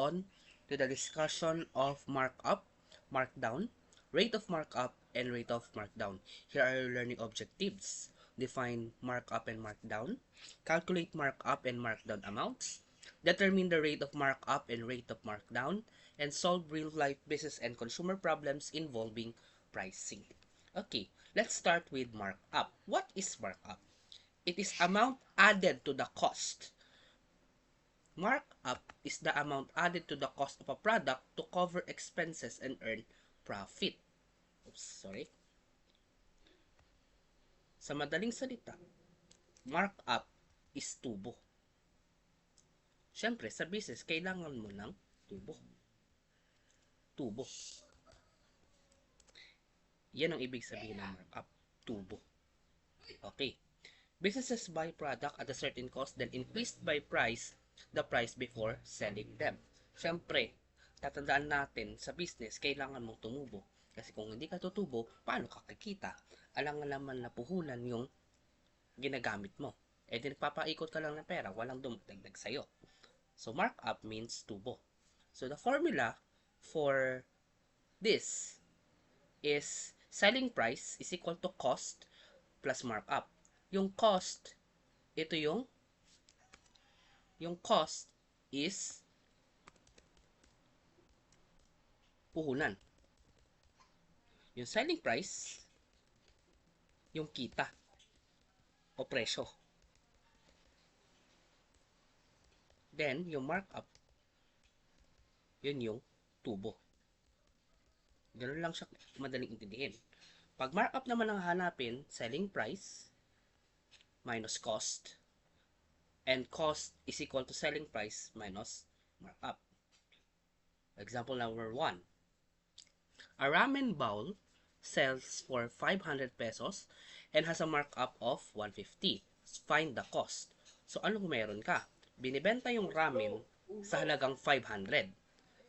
on to the discussion of markup, markdown, rate of markup, and rate of markdown. Here are your learning objectives. Define markup and markdown, calculate markup and markdown amounts, determine the rate of markup and rate of markdown, and solve real-life business and consumer problems involving pricing. Okay, let's start with markup. What is markup? It is amount added to the cost. Markup is the amount added to the cost of a product to cover expenses and earn profit. Oops, sorry. Sa madaling salita, markup is tubo. Siyempre, sa business, kailangan mo ng tubo. Tubo. Yan ang ibig sabihin ng markup. Tubo. Okay. Businesses buy product at a certain cost then increased by the price before selling them. Siyempre, tatandaan natin sa business, kailangan mong tumubo. Kasi kung hindi ka tutubo, paano ka kikita? Alangan naman na puhunan yung ginagamit mo. Eh di nagpapaikot ka lang ng pera, walang dumagdag sa'yo. So, markup means tubo. So, the formula for this is selling price is equal to cost plus markup. Yung cost, ito yung cost is puhunan. Yung selling price, yung kita o presyo. Then, yung markup, yun yung tubo. Ganun lang siya madaling intindihin. Pag markup naman ang hanapin, selling price minus cost, and cost is equal to selling price minus markup. Example number 1. A ramen bowl sells for 500 pesos and has a markup of 150. Find the cost. So, anong meron ka? Binibenta yung ramen sa halagang 500.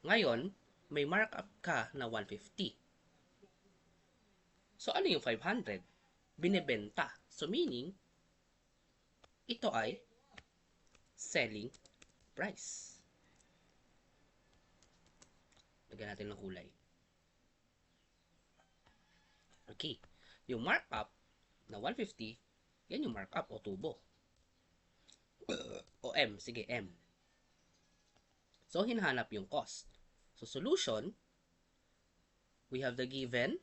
Ngayon, may markup ka na 150. So, ano yung 500? Binibenta. So, meaning, ito ay selling price. Lagyan natin ng kulay. Okay. Yung markup na 150, yan yung markup o tubo. O M. Sige, M. So, hinahanap yung cost. So, solution, we have the given,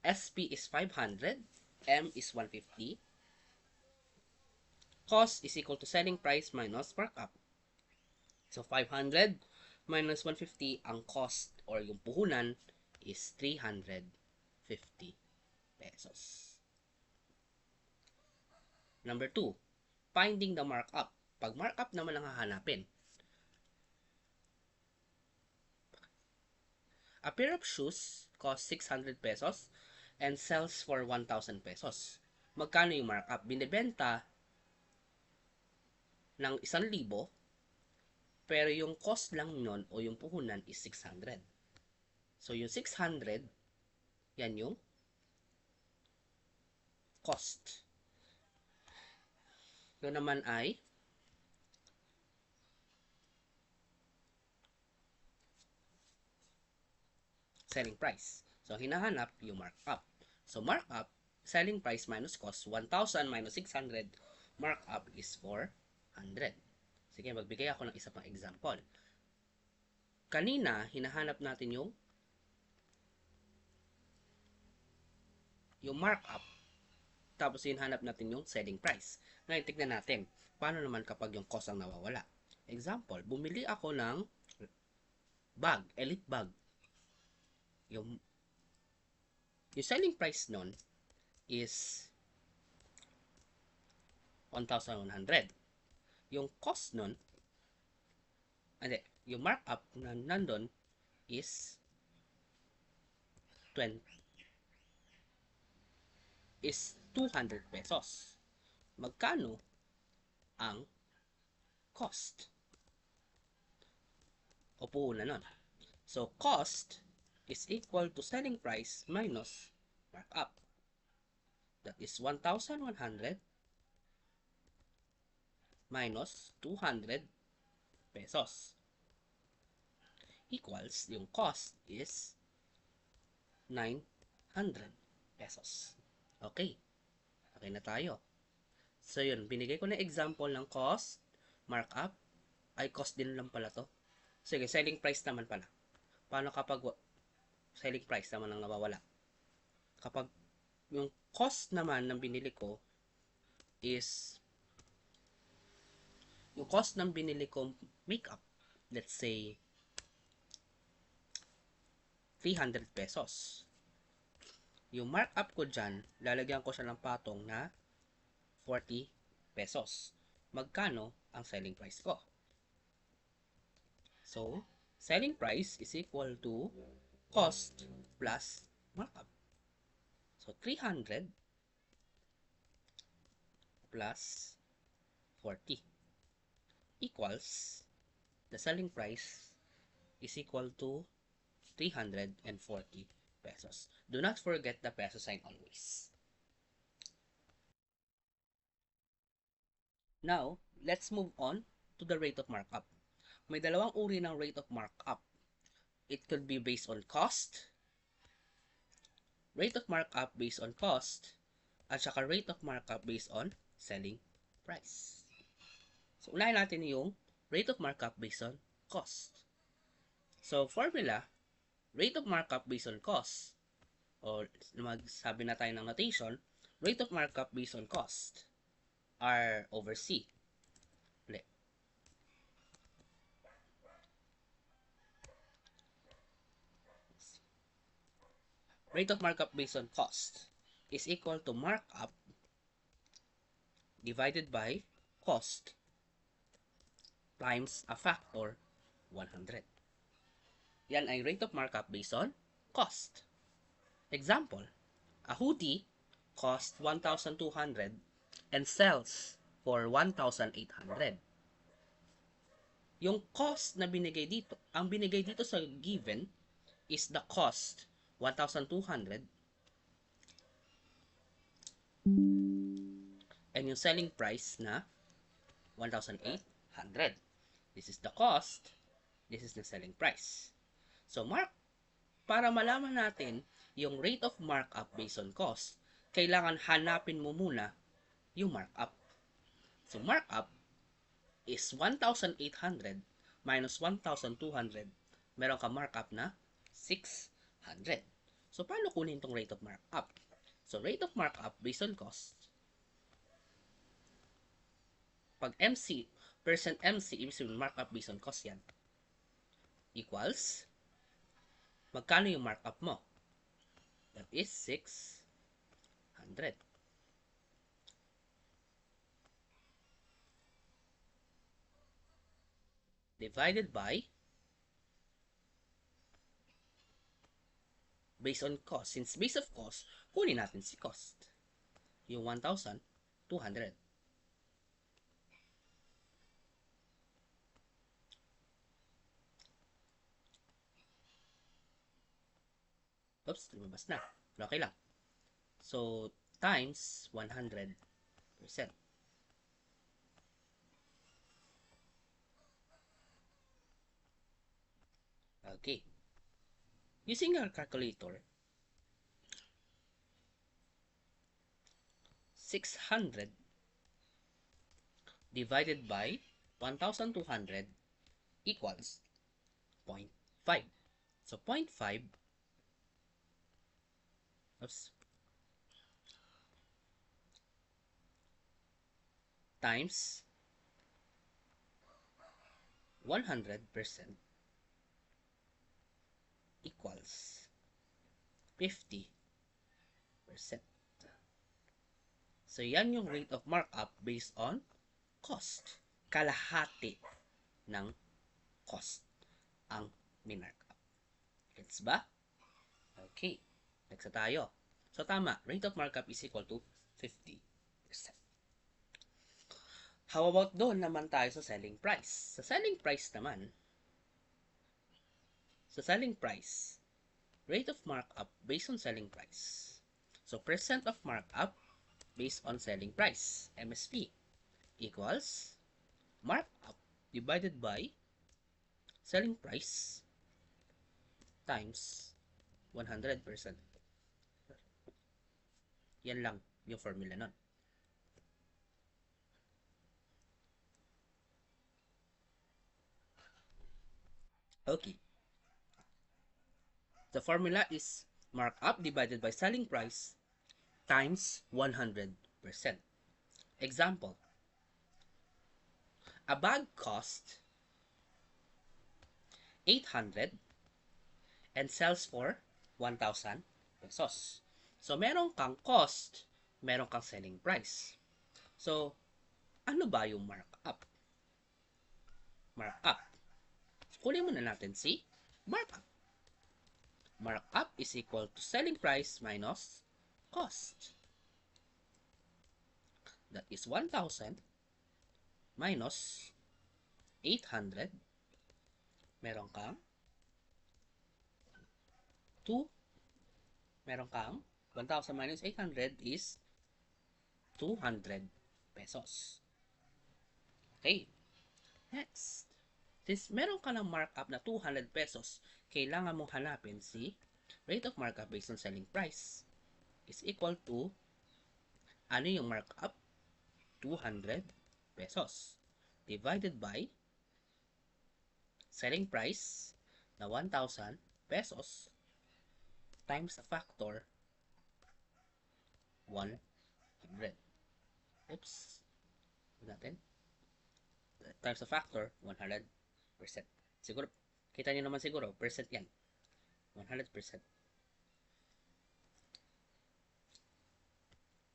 SP is 500, M is 150, cost is equal to selling price minus markup. So, 500 minus 150, ang cost or yung puhunan is 350 pesos. Number 2, finding the markup. Pag markup naman ang hahanapin, a pair of shoes costs 600 pesos and sells for 1,000 pesos. Magkano yung markup? Binibenta ng 1,000, pero yung cost lang nun o yung puhunan is 600. So, yung 600, yan yung cost. Yun naman ay selling price. So, hinahanap yung markup. So, markup, selling price minus cost, 1,000 minus 600, markup is 400. Sige, magbigay ako ng isa pang example. Kanina, hinahanap natin yung markup, tapos hinahanap natin yung selling price. Ngayon, tignan natin, paano naman kapag yung cost ang nawawala. Example, bumili ako ng bag, elite bag. Yung selling price nun is 1,100. Yung cost nun, yung markup na nandun is 200 pesos. Magkano ang cost o puhunan nun? So, cost is equal to selling price minus markup. That is 1,100 minus 200 pesos. equals, yung cost is 900 pesos. Okay. Okay na tayo. So, yun. Binigay ko na example ng cost, markup. Ay, cost din lang pala to. Sige, selling price naman pala. Paano kapag selling price naman ang nawawala? Kapag yung cost naman ng binili ko is yung cost ng binili ko makeup, let's say 300 pesos. Yung markup ko dyan, lalagyan ko siya ng patong na 40 pesos. Magkano ang selling price ko? So, selling price is equal to cost plus markup. So, 300 plus 40 equals the selling price is equal to 340 pesos. Do not forget the peso sign always. Now, let's move on to the rate of markup. May dalawang uri ng rate of markup. It could be based on cost, rate of markup based on cost, at saka rate of markup based on selling price. So, unahin natin yung rate of markup based on cost. So, formula, rate of markup based on cost, or magsabi na tayo ng notation, rate of markup based on cost, R over C. Rate of markup based on cost is equal to markup divided by cost times a factor 100. Yan ay rate of markup based on cost. Example, a hoodie costs 1,200 and sells for 1,800. Yung cost na binigay dito, ang binigay dito sa given is the cost 1,200 and yung selling price na 1,800. This is the cost, this is the selling price. So, para malaman natin yung rate of markup based on cost, kailangan hanapin mo muna yung markup. So, markup is 1,800 minus 1,200. Meron ka markup na 600. So, paano kunin itong rate of markup? So, rate of markup based on cost, pag MC, percent MC, ibig sabihin markup based on cost yan, equals, magkano yung markup mo? That is 600. Divided by, based on cost. Since base of cost, kunin natin si cost. Yung 1,200. Oops, lumabas na. Okay lang. So, times 100%. Okay. Using our calculator, 600 divided by 1,200 equals 0.5. So, 0.5, times 100% equals 50%. So, yan yung rate of markup based on cost. Kalahati ng cost ang minarkup. Gets ba? Okay. Next na tayo. So, tama. Rate of markup is equal to 50%. How about doon naman tayo sa selling price? Sa selling price naman, rate of markup based on selling price. So, percent of markup based on selling price, MSP, equals markup divided by selling price times 100%. Yan lang yung formula nun. Okay. The formula is markup divided by selling price times 100%. Example, a bag cost 800 and sells for 1,000 pesos. So, meron kang cost, meron kang selling price. So, ano ba yung markup? Markup. Kunin muna natin si markup. Markup is equal to selling price minus cost. That is 1,000 minus 800. Meron kang 2. Meron kang 1,000 minus 800 is 200 pesos. Okay. Next. Since meron ka ng markup na 200 pesos, kailangan mong hanapin si rate of markup based on selling price is equal to ano yung markup? 200 pesos divided by selling price na 1,000 pesos times a factor 100. Oops. Natin. Times a factor 100%. Siguro, kita niyo naman siguro, percent yan. 100%.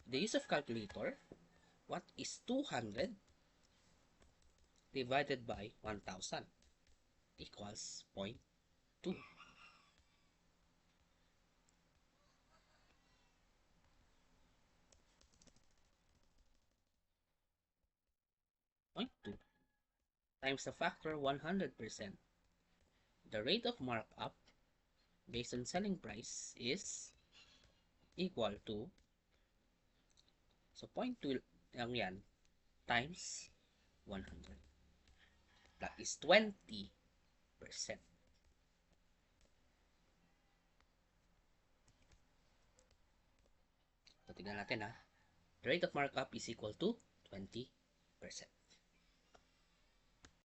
The use of calculator, what is 200 divided by 1,000 equals 0.2. 0.2 times the factor 100%. The rate of markup based on selling price is equal to, so 0.2 lang yan, times 100. That is 20%. So, tignan natin ha. The rate of markup is equal to 20%.